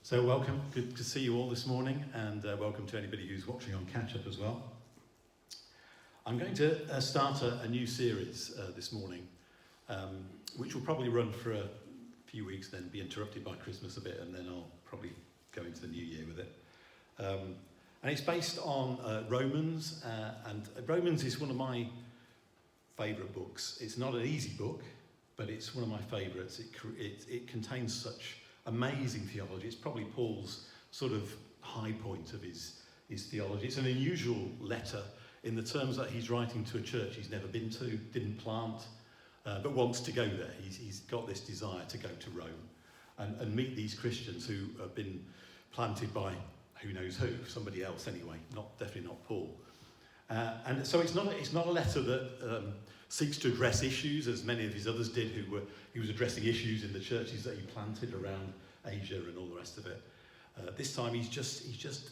So welcome, good to see you all this morning, and welcome to anybody who's watching on Catch Up as well. I'm going to start a new series this morning, which will probably run for a few weeks, then be interrupted by Christmas a bit, and then I'll probably go into the new year with it. And it's based on Romans, and Romans is one of my favourite books. It's not an easy book, but it's one of my favourites. It contains such amazing theology. It's probably Paul's sort of high point of his theology. It's an unusual letter in the terms that he's writing to a church he's never been to, didn't plant, but wants to go there. He's got this desire to go to Rome and meet these Christians who have been planted by who knows who, somebody else anyway, definitely not Paul. And so it's not a letter that seeks to address issues as many of his others did. He was addressing issues in the churches that he planted around Asia and all the rest of it. This time he's just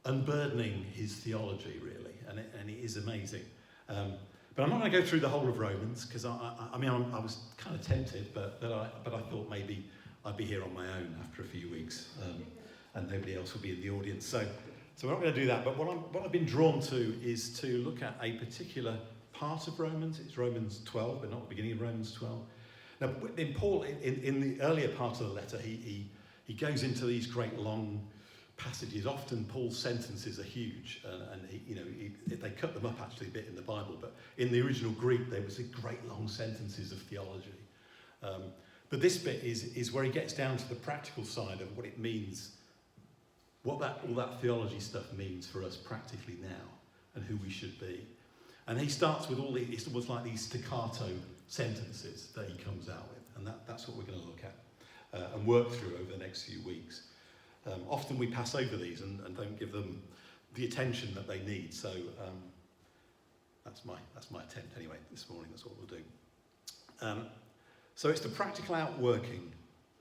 unburdening his theology really, and it is amazing. But I'm not going to go through the whole of Romans because I was kind of tempted, but I thought maybe I'd be here on my own after a few weeks, and nobody else will be in the audience. So we're not going to do that. But what I've been drawn to is to look at a particular part of Romans. It's Romans 12, but not the beginning of Romans 12. Now, in Paul, in the earlier part of the letter, he goes into these great long passages. Often Paul's sentences are huge, and they cut them up actually a bit in the Bible. But in the original Greek, there was a great long sentences of theology. But this bit is where he gets down to the practical side of what it means, what all that theology stuff means for us practically now, and who we should be. And he starts with it's almost like these staccato sentences that he comes out with, and that's what we're going to look at and work through over the next few weeks. Often we pass over these and don't give them the attention that they need. So that's my attempt anyway this morning. That's what we'll do. So it's the practical outworking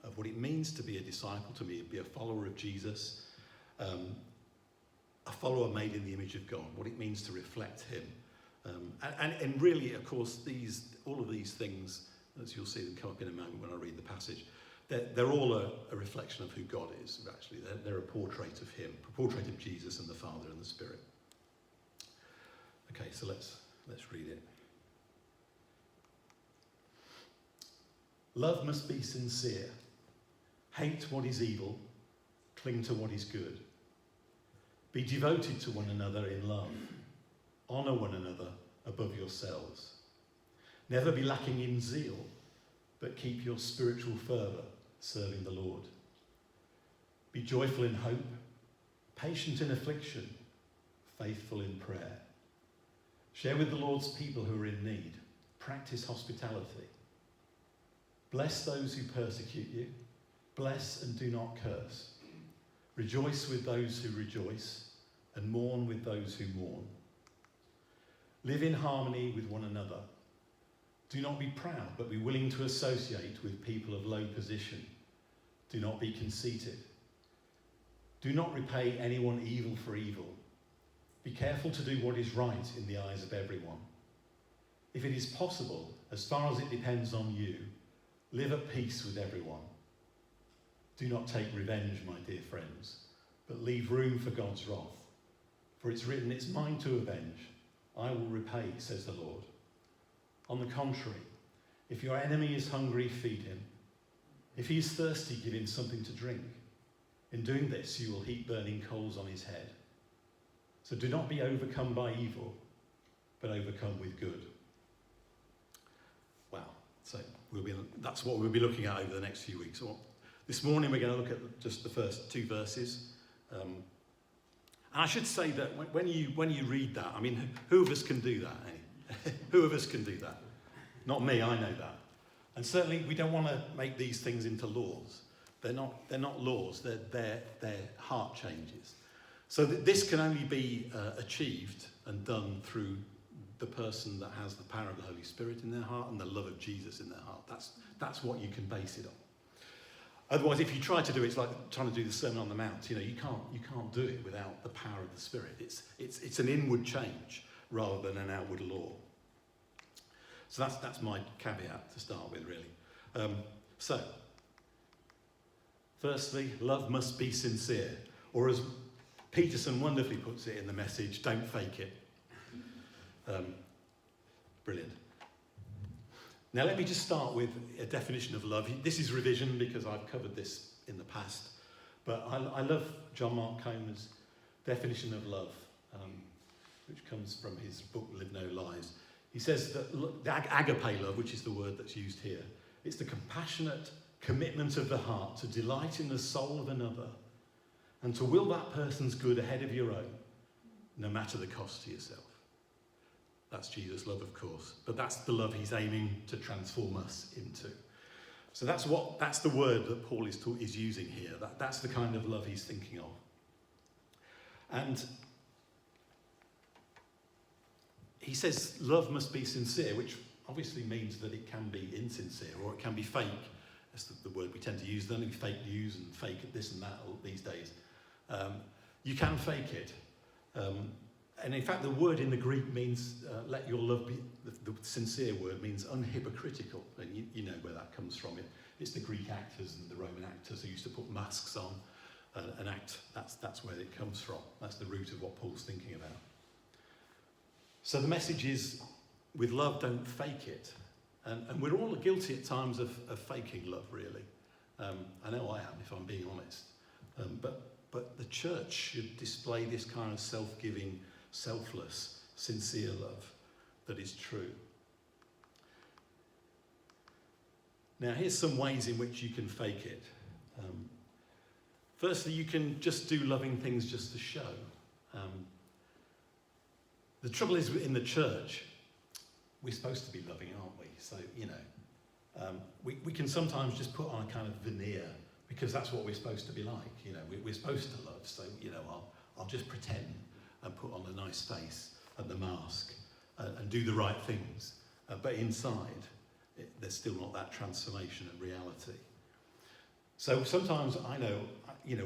of what it means to be a disciple, to be a follower of Jesus, a follower made in the image of God, what it means to reflect him. And really, of course, all of these things, as you'll see them come up in a moment when I read the passage, they're all a reflection of who God is, actually. They're a portrait of him, a portrait of Jesus and the Father and the Spirit. Okay, so let's read it. Love must be sincere. Hate what is evil. Cling to what is good. Be devoted to one another in love. Honour one another above yourselves. Never be lacking in zeal, but keep your spiritual fervour serving the Lord. Be joyful in hope, patient in affliction, faithful in prayer. Share with the Lord's people who are in need. Practice hospitality. Bless those who persecute you. Bless and do not curse. Rejoice with those who rejoice, and mourn with those who mourn. Live in harmony with one another. Do not be proud, but be willing to associate with people of low position. Do not be conceited. Do not repay anyone evil for evil. Be careful to do what is right in the eyes of everyone. If it is possible, as far as it depends on you, live at peace with everyone. Do not take revenge, my dear friends, but leave room for God's wrath. For it's written, it's mine to avenge. I will repay, says the Lord. On the contrary, if your enemy is hungry, feed him. If he is thirsty, give him something to drink. In doing this, you will heap burning coals on his head. So do not be overcome by evil, but overcome with good. Wow. So that's what we'll be looking at over the next few weeks. So this morning we're going to look at just the first two verses. And I should say that when you read that, I mean, who of us can do that? Who of us can do that? Not me, I know that. And certainly we don't want to make these things into laws. They're not laws, they're heart changes. So this can only be achieved and done through the person that has the power of the Holy Spirit in their heart and the love of Jesus in their heart. That's what you can base it on. Otherwise, if you try to do it, it's like trying to do the Sermon on the Mount. You can't do it without the power of the Spirit. It's an inward change rather than an outward law. So that's my caveat to start with, really. So Firstly, love must be sincere, or as Peterson wonderfully puts it in the message, don't fake it. Brilliant. Now let me just start with a definition of love. This is revision because I've covered this in the past, but I love John Mark Comer's definition of love, which comes from his book Live No Lies. He says that the agape love, which is the word that's used here, it's the compassionate commitment of the heart to delight in the soul of another and to will that person's good ahead of your own, no matter the cost to yourself. That's Jesus' love, of course, but that's the love he's aiming to transform us into. So that's the word that Paul is using here. That's the kind of love he's thinking of. And he says love must be sincere, which obviously means that it can be insincere or it can be fake. That's the word we tend to use, then fake news and fake this and that these days. You can fake it. And in fact, the word in the Greek means, let your love be, the sincere word means unhypocritical. And you know where that comes from. It's the Greek actors and the Roman actors who used to put masks on and act. That's where it comes from. That's the root of what Paul's thinking about. So the message is, with love, don't fake it. And we're all guilty at times of faking love, really. I know I am, if I'm being honest. But the church should display this kind of self-giving, selfless, sincere love that is true. Now, here's some ways in which you can fake it. Firstly, you can just do loving things just to show. The trouble is, in the church, we're supposed to be loving, aren't we? So, we can sometimes just put on a kind of veneer because that's what we're supposed to be like. We're supposed to love, so, I'll just pretend and put on a nice face and the mask and do the right things. But inside, there's still not that transformation and reality. So sometimes I know,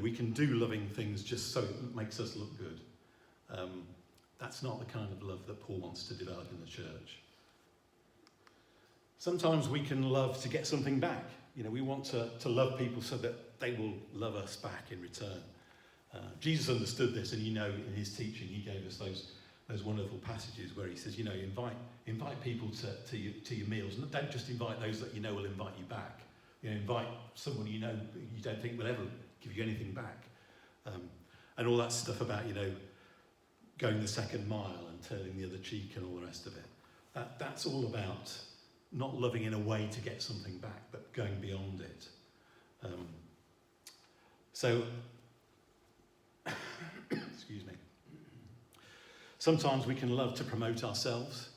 we can do loving things just so it makes us look good. That's not the kind of love that Paul wants to develop in the church. Sometimes we can love to get something back. We want to love people so that they will love us back in return. Jesus understood this, and in his teaching he gave us those wonderful passages where he says, invite people to your meals. And don't just invite those that will invite you back. Invite someone you don't think will ever give you anything back. And all that stuff about, going the second mile and turning the other cheek and all the rest of it. That's all about not loving in a way to get something back, but going beyond it. Excuse me. Sometimes we can love to promote ourselves.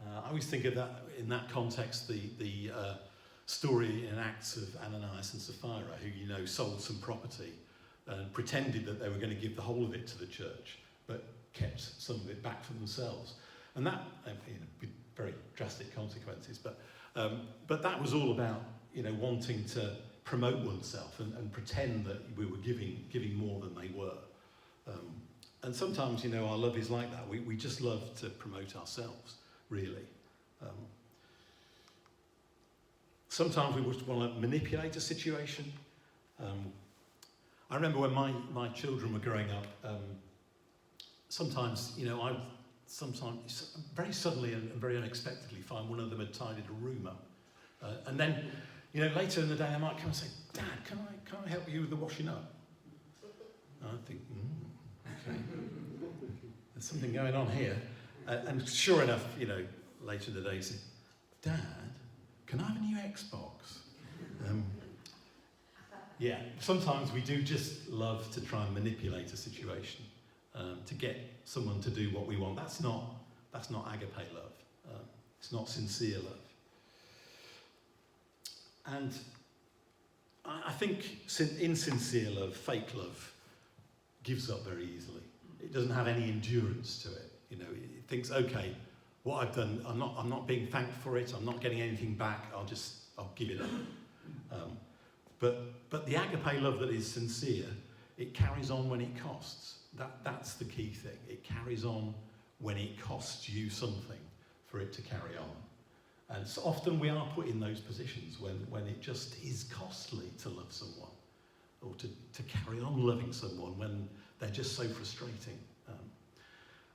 I always think of that in that context, the story in Acts of Ananias and Sapphira, who sold some property and pretended that they were going to give the whole of it to the church, but kept some of it back for themselves. And that, with very drastic consequences, but that was all about wanting to promote oneself and pretend that we were giving more than they were. And sometimes, our love is like that. We just love to promote ourselves, really. Sometimes we just want to manipulate a situation. I remember when my children were growing up, sometimes, sometimes very suddenly and very unexpectedly find one of them had tidied a room up. And then, later in the day I might come and say, Dad, can I help you with the washing up? And I think, okay, there's something going on here. And sure enough, later in the day he said, Dad, can I have a new Xbox? Yeah, sometimes we do just love to try and manipulate a situation. To get someone to do what we want. That's not agape love. It's not sincere love. And I think insincere love, fake love, gives up very easily. It doesn't have any endurance to it. It thinks, okay, what I've done, I'm not being thanked for it. I'm not getting anything back. I'll give it up. But the agape love that is sincere, it carries on when it costs. That's the key thing. It carries on when it costs you something for it to carry on. And so often we are put in those positions when it just is costly to love someone. or to carry on loving someone when they're just so frustrating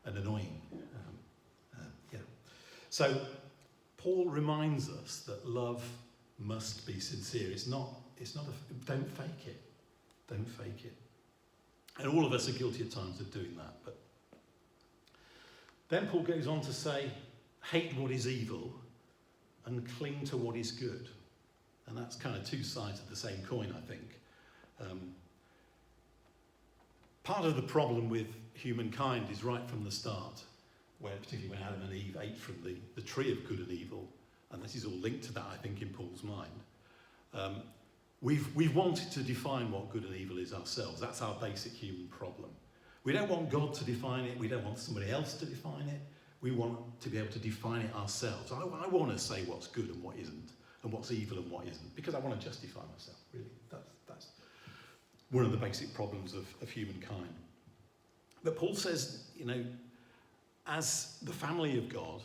and annoying. Yeah. So Paul reminds us that love must be sincere. Don't fake it. Don't fake it. And all of us are guilty at times of doing that. But then Paul goes on to say, hate what is evil and cling to what is good. And that's kind of two sides of the same coin, I think. Part of the problem with humankind is right from the start, particularly when Adam and Eve ate from the tree of good and evil, and this is all linked to that, I think, in Paul's mind. We've wanted to define what good and evil is ourselves. That's our basic human problem. We don't want God to define it. We don't want somebody else to define it. We want to be able to define it ourselves. I want to say what's good and what isn't, and what's evil and what isn't, because I want to justify myself, really. That's one of the basic problems of humankind. But Paul says, as the family of God,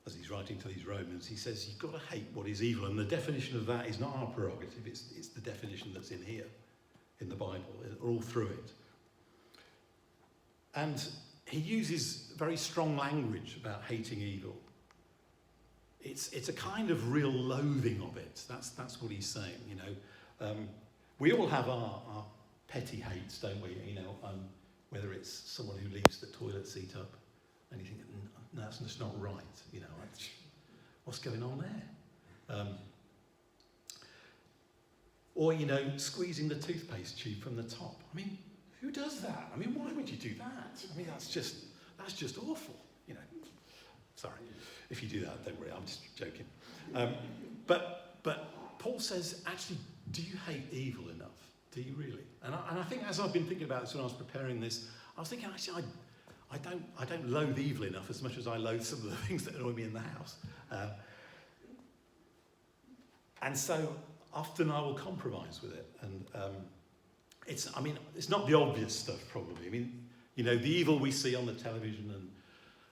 as he's writing to these Romans, he says, you've got to hate what is evil. And the definition of that is not our prerogative, it's the definition that's in here, in the Bible, all through it. And he uses very strong language about hating evil. It's a kind of real loathing of it. That's what he's saying, We all have our petty hates, don't we? Whether it's someone who leaves the toilet seat up and you think, no, that's just not right. What's going on there? Or, squeezing the toothpaste tube from the top. I mean, who does that? I mean, why would you do that? I mean, that's just awful. Sorry, if you do that, don't worry. I'm just joking. But Paul says, actually, do you hate evil enough? Do you really? And I think as I've been thinking about this when I was preparing this, I was thinking, actually, I don't loathe evil enough as much as I loathe some of the things that annoy me in the house. And so often I will compromise with it. And it's not the obvious stuff, probably. I mean, the evil we see on the television and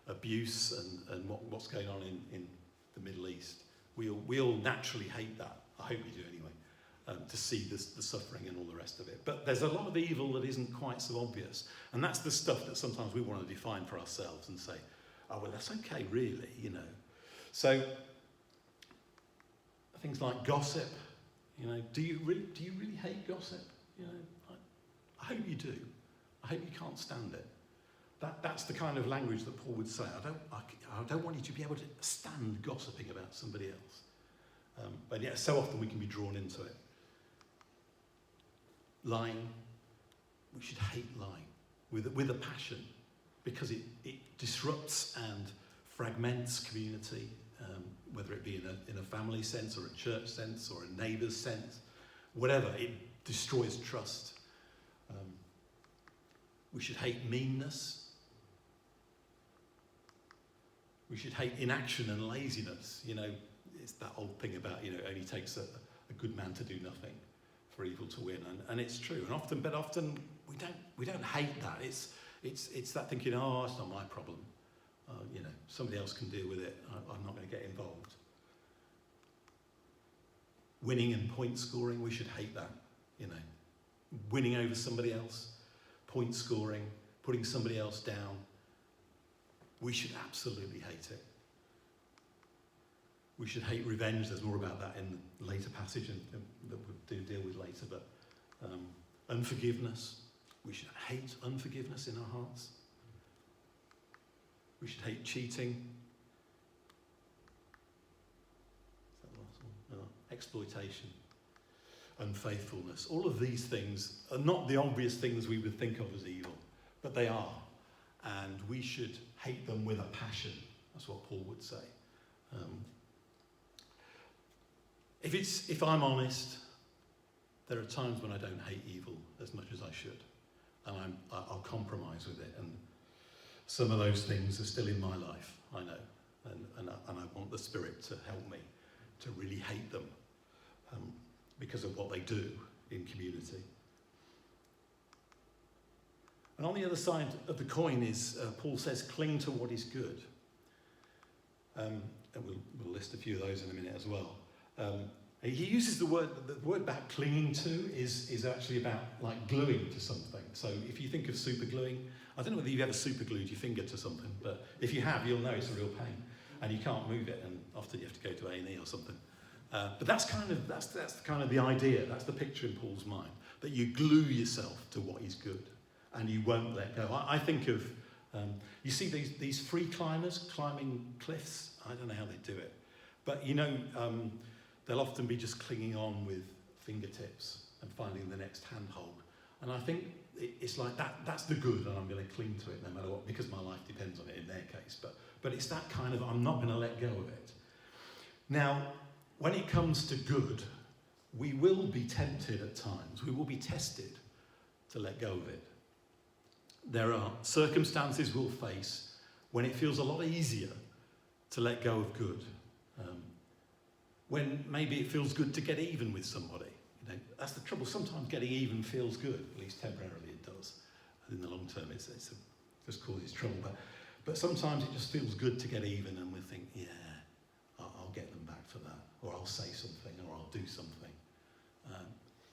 abuse and what's going on in the Middle East, we all naturally hate that. I hope we do anyway. To see the suffering and all the rest of it. But there's a lot of evil that isn't quite so obvious. And that's the stuff that sometimes we want to define for ourselves and say, oh, well, that's okay, really, So, things like gossip, do you really hate gossip? I hope you do. I hope you can't stand it. That's the kind of language that Paul would say. I don't want you to be able to stand gossiping about somebody else. But yeah, so often we can be drawn into it. Lying, we should hate lying with a passion, because it disrupts and fragments community, whether it be in a family sense or a church sense or a neighbour's sense, whatever, it destroys trust. We should hate meanness. We should hate inaction and laziness. It's that old thing about, it only takes a good man to do nothing for evil to win, and it's true. And often we don't hate that. It's that thinking, oh, it's not my problem. Somebody else can deal with it. I'm not going to get involved. Winning and point scoring, we should hate that. Winning over somebody else, point scoring, putting somebody else down. We should absolutely hate it. We should hate revenge. There's more about that in the later passage that we'll deal with later. But unforgiveness. We should hate unforgiveness in our hearts. We should hate cheating. Is that the last one? No. Exploitation. Unfaithfulness. All of these things are not the obvious things we would think of as evil, but they are. And we should hate them with a passion. That's what Paul would say. If I'm honest, there are times when I don't hate evil as much as I should, and I'll compromise with it. And some of those things are still in my life, I know, and I want the Spirit to help me to really hate them because of what they do in community. And on the other side of the coin is, Paul says, cling to what is good. And we'll list a few of those in a minute as well. He uses the word about clinging to is actually about like gluing to something. So if you think of super gluing, I don't know whether you've ever super glued your finger to something, but if you have, you'll know it's a real pain, and you can't move it, and often you have to go to A&E or something. But that's kind of the idea. That's the picture in Paul's mind, that you glue yourself to what is good, and you won't let go. I think of you see these free climbers climbing cliffs. I don't know how they do it, but you know. They'll often be just clinging on with fingertips and finding the next handhold. And I think it's like that's the good, and I'm going to cling to it no matter what, because my life depends on it in their case. But it's that kind of, I'm not going to let go of it. Now, when it comes to good, we will be tempted at times. We will be tested to let go of it. There are circumstances we'll face when it feels a lot easier to let go of good. When maybe it feels good to get even with somebody. You know, that's the trouble. Sometimes getting even feels good, at least temporarily it does. And in the long term, it just causes trouble. But sometimes it just feels good to get even, and we think, yeah, I'll get them back for that, or I'll say something, or I'll do something.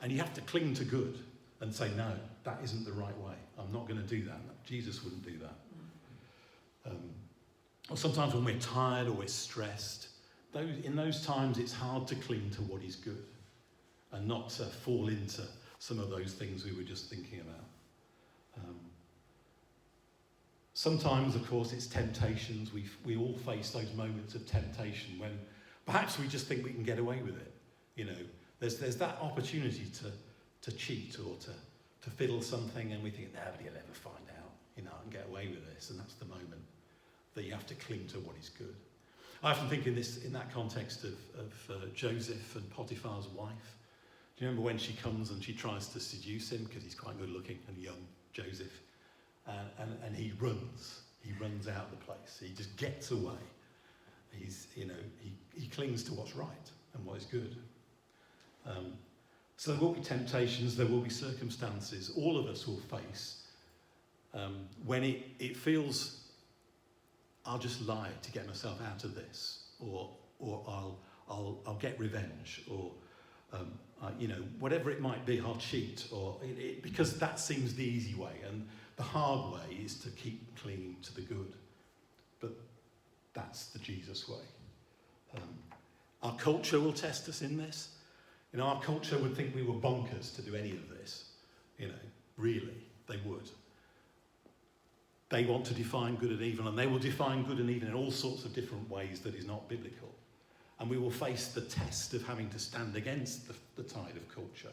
And you have to cling to good and say, no, that isn't the right way. I'm not going to do that. Jesus wouldn't do that. Or sometimes when we're tired or we're stressed, in those times it's hard to cling to what is good and not to fall into some of those things we were just thinking about. Sometimes, of course, it's temptations. We all face those moments of temptation when perhaps we just think we can get away with it. You know, there's that opportunity to cheat or to fiddle something, and we think nobody will ever find out. You know, I can get away with this, and that's the moment that you have to cling to what is good. I often think in that context of Joseph and Potiphar's wife. Do you remember when she comes and she tries to seduce him because he's quite good looking and young, Joseph, and he runs out of the place. He just gets away. He clings to what's right and what is good. So there will be temptations, there will be circumstances all of us will face when it feels, I'll just lie to get myself out of this, or I'll get revenge, or whatever it might be, I'll cheat, or because that seems the easy way, and the hard way is to keep clinging to the good. But that's the Jesus way. Our culture will test us in this. You know, our culture would think we were bonkers to do any of this. You know, really, they would. They want to define good and evil, and they will define good and evil in all sorts of different ways that is not biblical. And we will face the test of having to stand against the tide of culture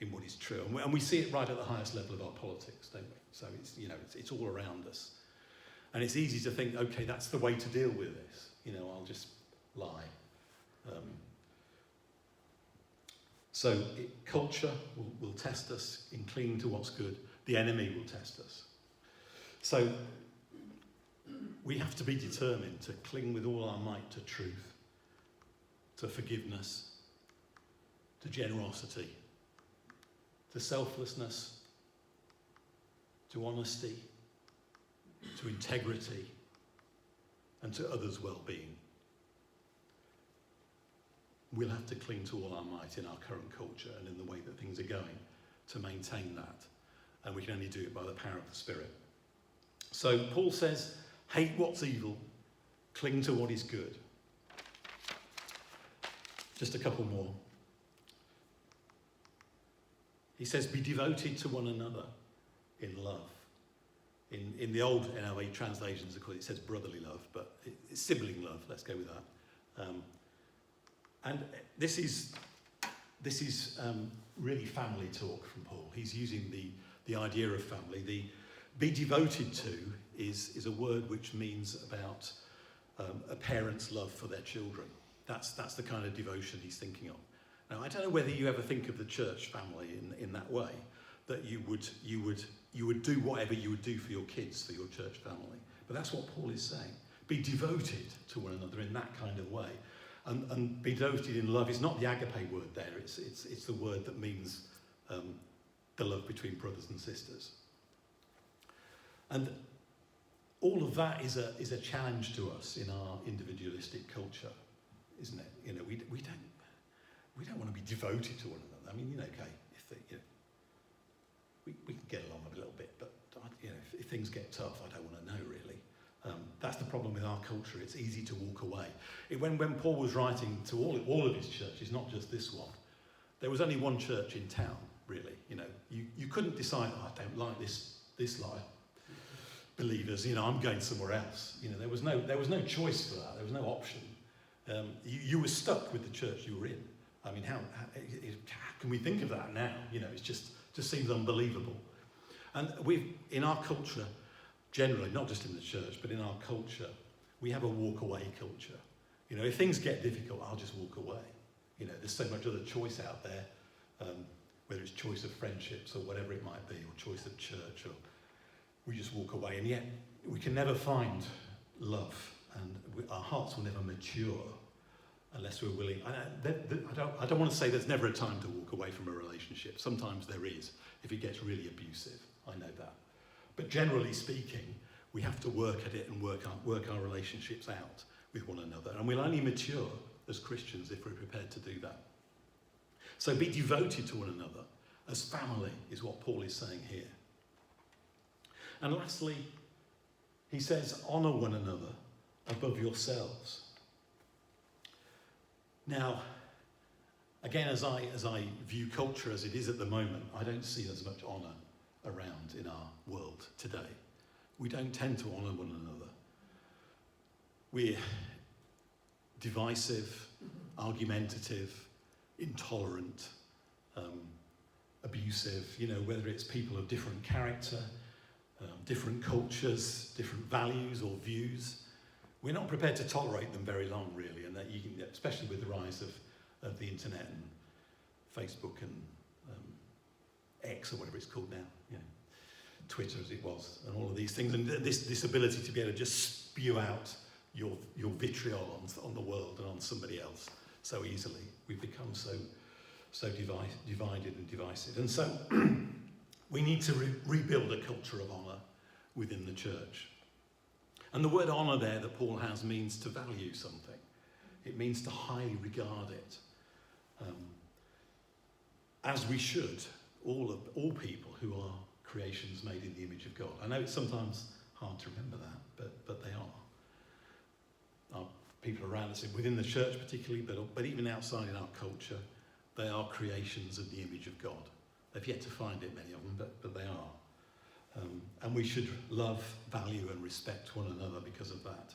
in what is true. And we see it right at the highest level of our politics, don't we? So it's all around us. And it's easy to think, okay, that's the way to deal with this. You know, I'll just lie. Culture will test us in clinging to what's good. The enemy will test us. So we have to be determined to cling with all our might to truth, to forgiveness, to generosity, to selflessness, to honesty, to integrity, and to others' well-being. We'll have to cling to all our might in our current culture and in the way that things are going to maintain that. And we can only do it by the power of the Spirit. So Paul says, hate what's evil, cling to what is good. Just a couple more. He says, be devoted to one another in love. In the old NLA translations, of course, it says brotherly love, but it's sibling love. Let's go with that. And this is really family talk from Paul. He's using the idea of family. The be devoted to is a word which means about a parent's love for their children. That's the kind of devotion he's thinking of. Now, I don't know whether you ever think of the church family in that way, that you would do whatever you would do for your kids, for your church family. But that's what Paul is saying. Be devoted to one another in that kind of way. And be devoted in love is not the agape word there. It's the word that means the love between brothers and sisters. And all of that is a challenge to us in our individualistic culture, isn't it? You know, we don't. we don't want to be devoted to one another. I mean, okay, we can get along a little bit, but if things get tough, I don't want to know really. That's the problem with our culture. It's easy to walk away. When Paul was writing to all of his churches, not just this one, there was only one church in town, really. You couldn't decide, I don't like this life. Believers, I'm going somewhere else. There was no choice for that. There was no option. You were stuck with the church you were in. I mean, how can we think of that now? It just seems unbelievable. And in our culture, generally, not just in the church, but in our culture, we have a walk away culture. If things get difficult, I'll just walk away. There's so much other choice out there, whether it's choice of friendships or whatever it might be, or choice of church, or we just walk away. And yet, we can never find love, and our hearts will never mature unless we're willing. I don't want to say there's never a time to walk away from a relationship. Sometimes there is, if it gets really abusive. I know that. But generally speaking, we have to work at it and work our relationships out with one another. And we'll only mature as Christians if we're prepared to do that. So be devoted to one another as family is what Paul is saying here. And lastly, he says, honour one another above yourselves. Now, again, as I view culture as it is at the moment, I don't see as much honour around in our world today. We don't tend to honour one another. We're divisive, argumentative, intolerant, abusive, whether it's people of different character, different cultures, different values or views. We're not prepared to tolerate them very long, really, and that especially with the rise of the internet and Facebook and X or whatever it's called now, Twitter as it was, and all of these things, and this ability to be able to just spew out your vitriol on the world and on somebody else so easily. We've become so divided and divisive, and so we need to rebuild a culture of honour within the church. And the word honour there that Paul has means to value something. It means to highly regard it, as we should. All people who are creations made in the image of God. I know it's sometimes hard to remember that, but they are. Our people around us, within the church particularly, but even outside in our culture, they are creations of the image of God. They've yet to find it, many of them, but they are. And we should love, value and respect one another because of that.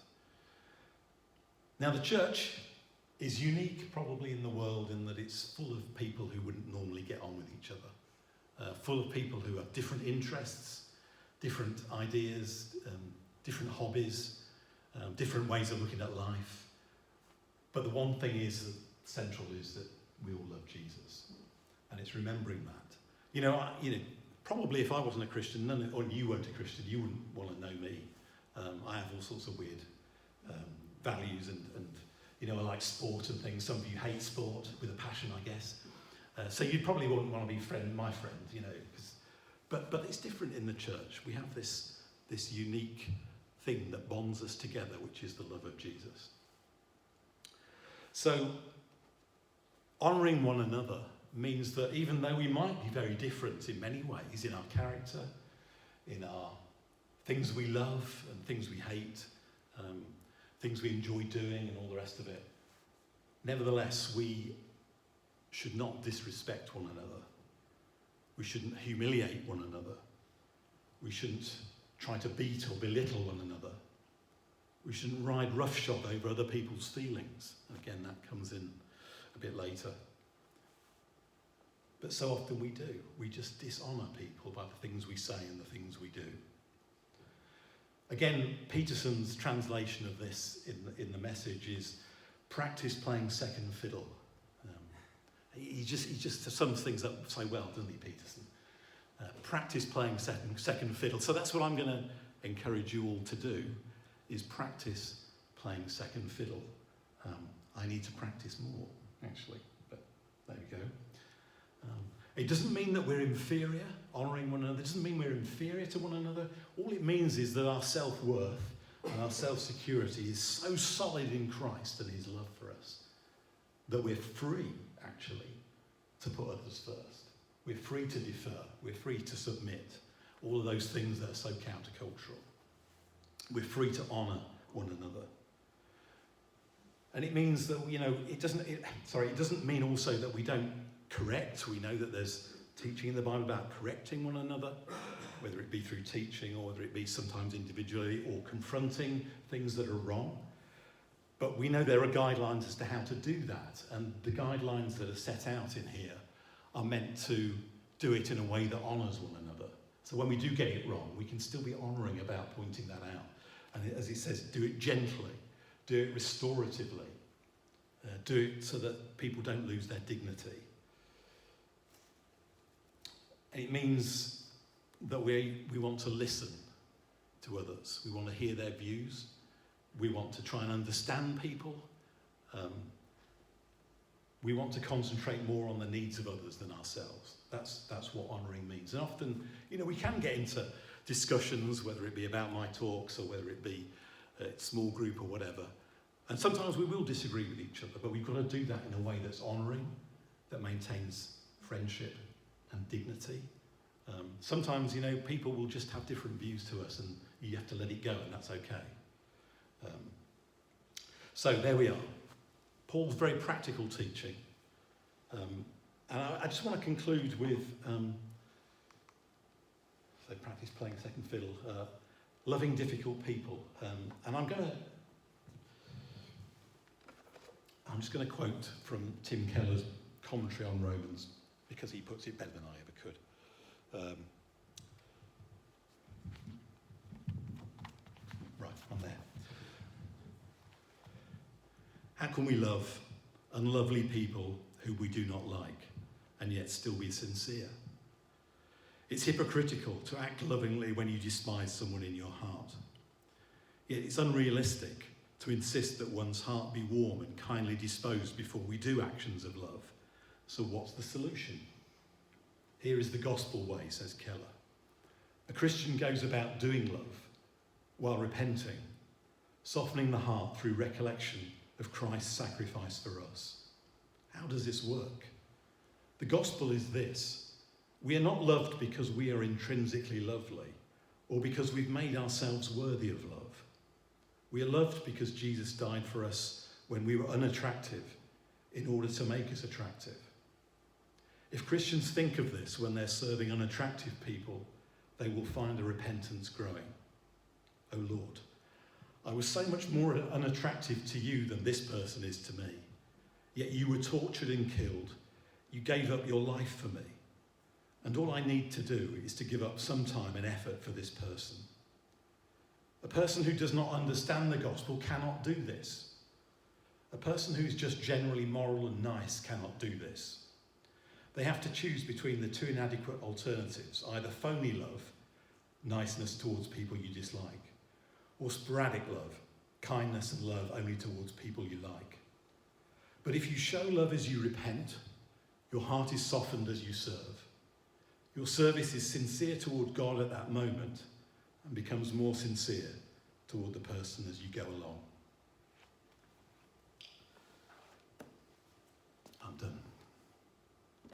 Now the church is unique probably in the world in that it's full of people who wouldn't normally get on with each other. Full of people who have different interests, different ideas, different hobbies, different ways of looking at life. But the one thing is that central is that we all love Jesus. And it's remembering that. Probably if I wasn't a Christian, or you weren't a Christian, you wouldn't want to know me. I have all sorts of weird values and I like sport and things. Some of you hate sport with a passion, I guess. So you probably wouldn't want to be my friend, but it's different in the church. We have this unique thing that bonds us together, which is the love of Jesus. So honouring one another means that even though we might be very different in many ways, in our character, in our things we love and things we hate, things we enjoy doing and all the rest of it, nevertheless, we should not disrespect one another. We shouldn't humiliate one another. We shouldn't try to beat or belittle one another. We shouldn't ride roughshod over other people's feelings. And again, that comes in a bit later. But so often we do. We just dishonour people by the things we say and the things we do. Again, Peterson's translation of this in the Message is practice playing second fiddle. He just sums things up so well, doesn't he, Peterson? Practice playing second fiddle. So that's what I'm going to encourage you all to do, is practice playing second fiddle. I need to practice more, actually, but there we go. It doesn't mean that we're inferior, honouring one another. It doesn't mean we're inferior to one another. All it means is that our self-worth and our self-security is so solid in Christ and his love for us that we're free, actually, to put others first. We're free to defer. We're free to submit. All of those things that are so countercultural. We're free to honour one another. And it means that, it doesn't mean also that we don't correct. We know that there's teaching in the Bible about correcting one another, whether it be through teaching or whether it be sometimes individually or confronting things that are wrong. But we know there are guidelines as to how to do that. And the guidelines that are set out in here are meant to do it in a way that honours one another. So when we do get it wrong, we can still be honouring about pointing that out. And as it says, do it gently, do it restoratively, do it so that people don't lose their dignity. And it means that we want to listen to others. We want to hear their views. We want to try and understand people. We want to concentrate more on the needs of others than ourselves. That's what honouring means. And often, we can get into discussions, whether it be about my talks or whether it be a small group or whatever. And sometimes we will disagree with each other, but we've got to do that in a way that's honouring, that maintains friendship and dignity. Sometimes, people will just have different views to us and you have to let it go, and that's okay. So there we are. Paul's very practical teaching. And I just want to conclude with, practice playing second fiddle, loving difficult people. And I'm just going to quote from Tim Keller's commentary on Romans, because he puts it better than I ever could. Right, I'm there. How can we love unlovely people who we do not like and yet still be sincere? It's hypocritical to act lovingly when you despise someone in your heart. Yet it's unrealistic to insist that one's heart be warm and kindly disposed before we do actions of love. So what's the solution? Here is the gospel way, says Keller. A Christian goes about doing love while repenting, softening the heart through recollection of Christ's sacrifice for us. How does this work? The gospel is this: we are not loved because we are intrinsically lovely or because we've made ourselves worthy of love. We are loved because Jesus died for us when we were unattractive in order to make us attractive. If Christians think of this when they're serving unattractive people, they will find a repentance growing. Oh Lord, I was so much more unattractive to you than this person is to me. Yet you were tortured and killed. You gave up your life for me. And all I need to do is to give up some time and effort for this person. A person who does not understand the gospel cannot do this. A person who's just generally moral and nice cannot do this. They have to choose between the two inadequate alternatives, either phony love, niceness towards people you dislike, or sporadic love, kindness and love only towards people you like. But if you show love as you repent, your heart is softened as you serve. Your service is sincere toward God at that moment and becomes more sincere toward the person as you go along.